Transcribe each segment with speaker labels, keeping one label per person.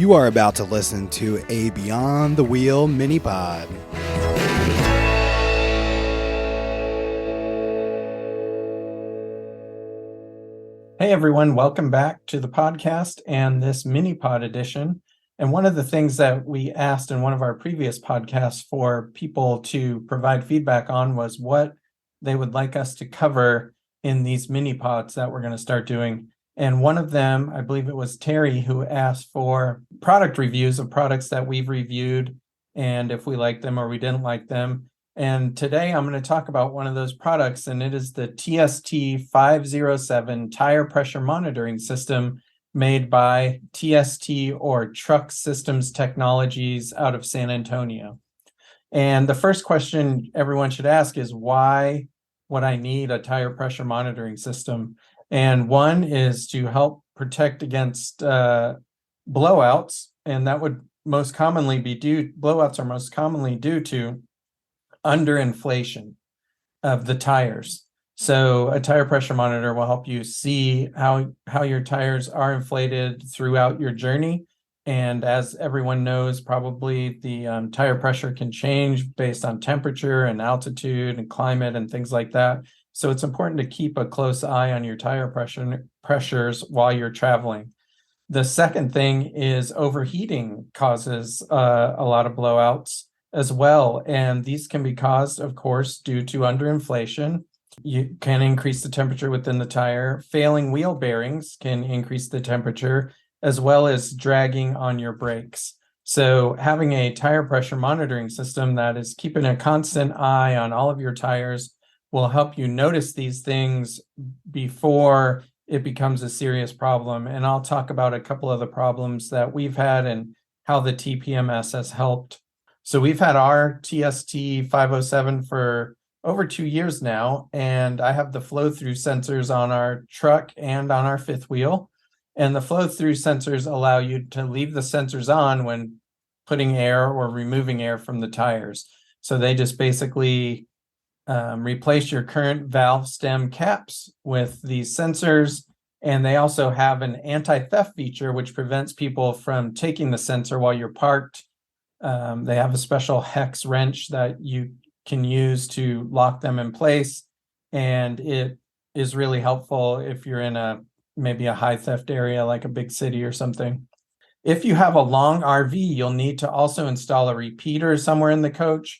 Speaker 1: You are about to listen to a Beyond the Wheel MiniPod.
Speaker 2: Hey everyone, welcome back to the podcast and this MiniPod edition. And one of the things that we asked in one of our previous podcasts for people to provide feedback on was what they would like us to cover in these MiniPods that we're going to start doing. And one of them, I believe it was Terry, who asked for product reviews of products that we've reviewed and if we liked them or we didn't like them. And today I'm going to talk about one of those products, and it is the TST 507 tire pressure monitoring system made by TST, or Truck Systems Technologies, out of San Antonio. And the first question everyone should ask is, why would I need a tire pressure monitoring system? And one is to help protect against blowouts, and that would most commonly be blowouts are most commonly due to underinflation of the tires. So a tire pressure monitor will help you see how your tires are inflated throughout your journey. And as everyone knows, probably the tire pressure can change based on temperature and altitude and climate and things like that. So it's important to keep a close eye on your tire pressures while you're traveling. The second thing is overheating causes a lot of blowouts as well. And these can be caused, of course, due to underinflation. You can increase the temperature within the tire. Failing wheel bearings can increase the temperature, as well as dragging on your brakes. So having a tire pressure monitoring system that is keeping a constant eye on all of your tires will help you notice these things before it becomes a serious problem. And I'll talk about a couple of the problems that we've had and how the TPMS has helped. So we've had our TST 507 for over 2 years now, and I have the flow-through sensors on our truck and on our fifth wheel. And the flow-through sensors allow you to leave the sensors on when putting air or removing air from the tires. So they just basically replace your current valve stem caps with these sensors. And they also have an anti-theft feature, which prevents people from taking the sensor while you're parked. They have a special hex wrench that you can use to lock them in place. And it is really helpful if you're in maybe a high theft area like a big city or something. If you have a long RV, you'll need to also install a repeater somewhere in the coach.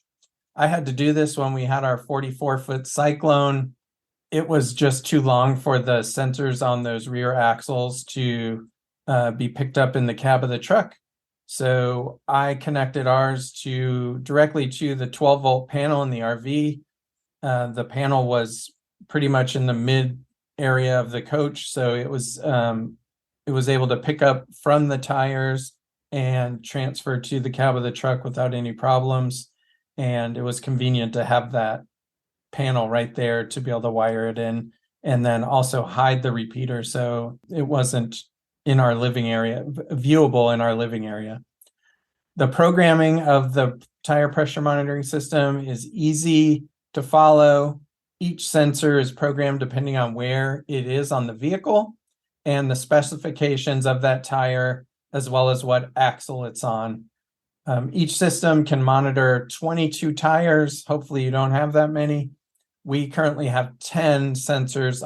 Speaker 2: I had to do this when we had our 44-foot Cyclone. It was just too long for the sensors on those rear axles to be picked up in the cab of the truck. So I connected ours directly to the 12-volt panel in the RV. The panel was pretty much in the mid area of the coach, so it was able to pick up from the tires and transfer to the cab of the truck without any problems. And it was convenient to have that panel right there to be able to wire it in, and then also hide the repeater so it wasn't in our living area, viewable in our living area. The programming of the tire pressure monitoring system is easy to follow. Each sensor is programmed depending on where it is on the vehicle and the specifications of that tire, as well as what axle it's on. Each system can monitor 22 tires. Hopefully you don't have that many. We currently have 10 sensors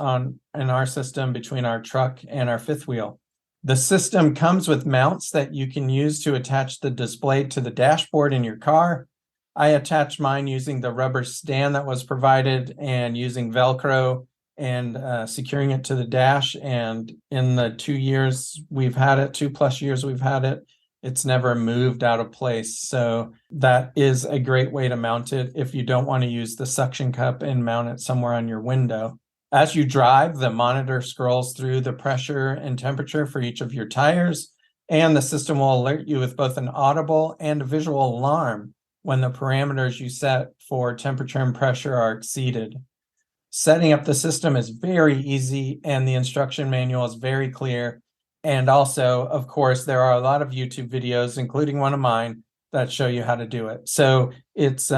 Speaker 2: in our system between our truck and our fifth wheel. The system comes with mounts that you can use to attach the display to the dashboard in your car. I attached mine using the rubber stand that was provided and using Velcro and securing it to the dash. And in the 2 years we've had it, 2+ years we've had it, it's never moved out of place. So that is a great way to mount it if you don't want to use the suction cup and mount it somewhere on your window. As you drive, the monitor scrolls through the pressure and temperature for each of your tires, and the system will alert you with both an audible and a visual alarm when the parameters you set for temperature and pressure are exceeded. Setting up the system is very easy, and the instruction manual is very clear. And also, of course, there are a lot of YouTube videos, including one of mine, that show you how to do it. So it's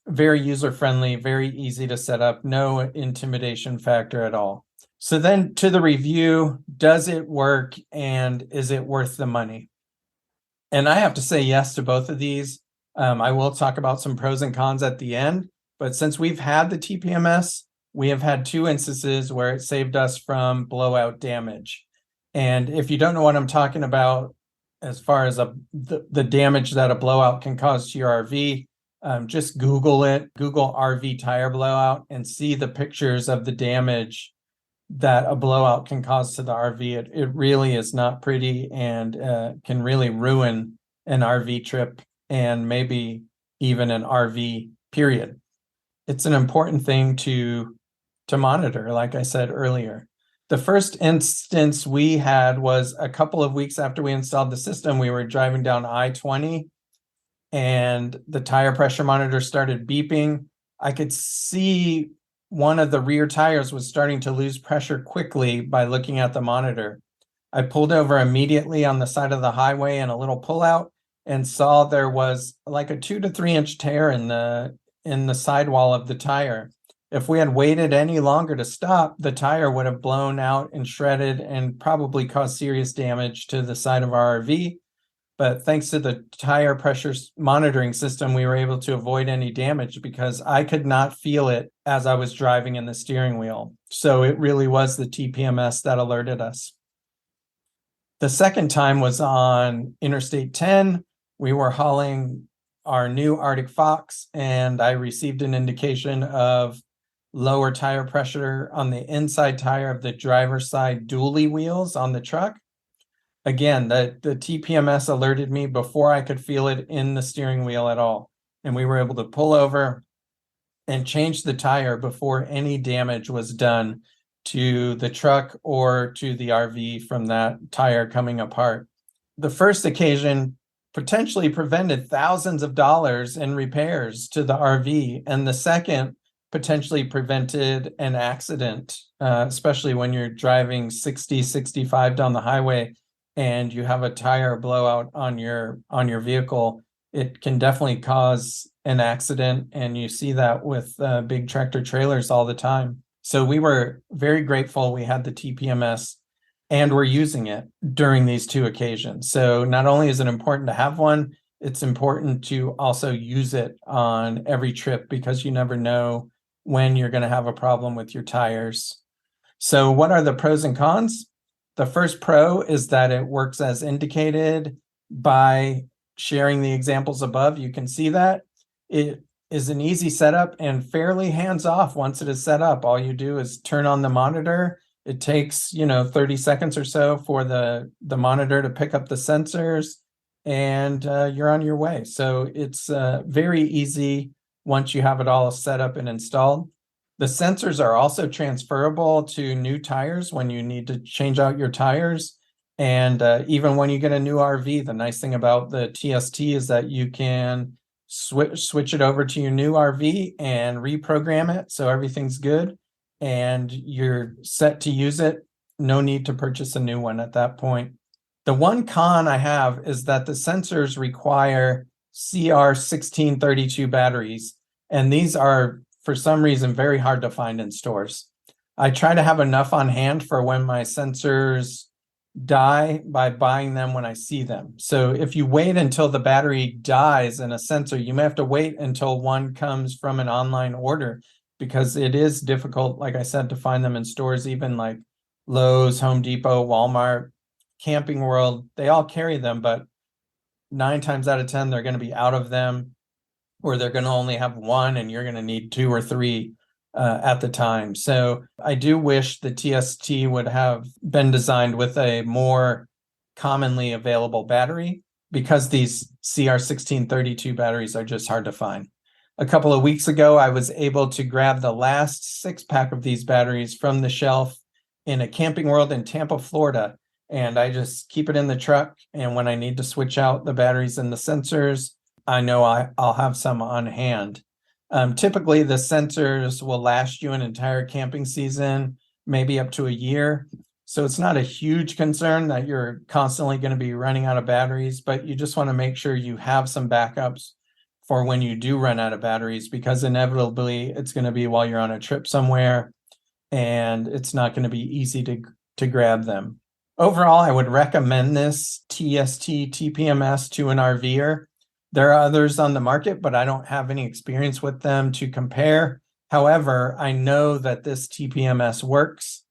Speaker 2: very user-friendly, very easy to set up, no intimidation factor at all. So then to the review, does it work and is it worth the money? And I have to say yes to both of these. I will talk about some pros and cons at the end, but since we've had the TPMS, we have had 2 instances where it saved us from blowout damage. And if you don't know what I'm talking about, as far as the damage that a blowout can cause to your RV, just Google it, Google RV tire blowout, and see the pictures of the damage that a blowout can cause to the RV. It really is not pretty, and can really ruin an RV trip and maybe even an RV period. It's an important thing to monitor, like I said earlier. The first instance we had was a couple of weeks after we installed the system. We were driving down I-20 and the tire pressure monitor started beeping. I could see one of the rear tires was starting to lose pressure quickly by looking at the monitor. I pulled over immediately on the side of the highway in a little pullout and saw there was like a 2 to 3 inch tear in the sidewall of the tire. If we had waited any longer to stop, the tire would have blown out and shredded and probably caused serious damage to the side of our RV. But thanks to the tire pressure monitoring system, we were able to avoid any damage because I could not feel it as I was driving in the steering wheel. So it really was the TPMS that alerted us. The second time was on Interstate 10. We were hauling our new Arctic Fox, and I received an indication of lower tire pressure on the inside tire of the driver's side dually wheels on the truck. Again, the TPMS alerted me before I could feel it in the steering wheel at all. And we were able to pull over and change the tire before any damage was done to the truck or to the RV from that tire coming apart. The first occasion potentially prevented thousands of dollars in repairs to the RV, and the second potentially prevented an accident, especially when you're driving 60, 65 down the highway and you have a tire blowout on your vehicle. It can definitely cause an accident, and you see that with big tractor trailers all the time. So we were very grateful we had the TPMS and we're using it during these 2 occasions. So not only is it important to have one, it's important to also use it on every trip because you never know when you're going to have a problem with your tires. So what are the pros and cons? The first pro is that it works as indicated by sharing the examples above. You can see that it is an easy setup and fairly hands-off once it is set up. All you do is turn on the monitor. It takes, 30 seconds or so for the monitor to pick up the sensors, and you're on your way. So it's very easy once you have it all set up and installed. The sensors are also transferable to new tires when you need to change out your tires. And even when you get a new RV, the nice thing about the TST is that you can switch it over to your new RV and reprogram it so everything's good and you're set to use it. No need to purchase a new one at that point. The one con I have is that the sensors require CR1632 batteries, and these are for some reason very hard to find in stores. I try to have enough on hand for when my sensors die by buying them when I see them. So if you wait until the battery dies in a sensor, you may have to wait until one comes from an online order because it is difficult, like I said, to find them in stores, even like Lowe's, Home Depot, Walmart, Camping World. They all carry them, but 9 times out of 10, they're going to be out of them, or they're going to only have one and you're going to need 2 or 3 at the time. So I do wish the TST would have been designed with a more commonly available battery because these CR1632 batteries are just hard to find. A couple of weeks ago, I was able to grab the last 6-pack of these batteries from the shelf in a Camping World in Tampa, Florida. And I just keep it in the truck. And when I need to switch out the batteries and the sensors, I know I'll have some on hand. Typically, the sensors will last you an entire camping season, maybe up to a year. So it's not a huge concern that you're constantly going to be running out of batteries, but you just want to make sure you have some backups for when you do run out of batteries, because inevitably it's going to be while you're on a trip somewhere and it's not going to be easy to grab them. Overall, I would recommend this TST TPMS to an RVer. There are others on the market, but I don't have any experience with them to compare. However, I know that this TPMS works.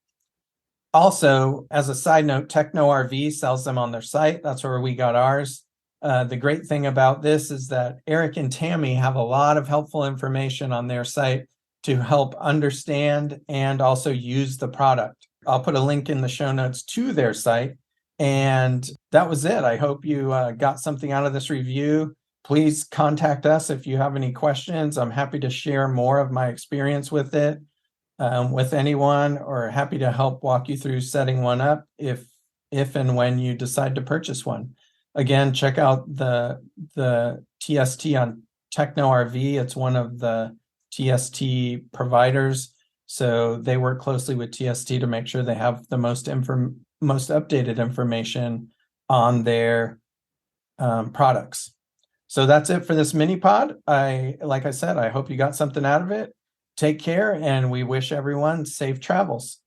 Speaker 2: Also, as a side note, Techno RV sells them on their site. That's where we got ours. The great thing about this is that Eric and Tammy have a lot of helpful information on their site to help understand and also use the product. I'll put a link in the show notes to their site. And that was it. I hope you got something out of this review. Please contact us if you have any questions. I'm happy to share more of my experience with it with anyone, or happy to help walk you through setting one up if and when you decide to purchase one. Again, check out the TST on Techno RV. It's one of the TST providers. So they work closely with TST to make sure they have the most updated information on their products. So that's it for this MiniPod. Like I said, I hope you got something out of it. Take care, and we wish everyone safe travels.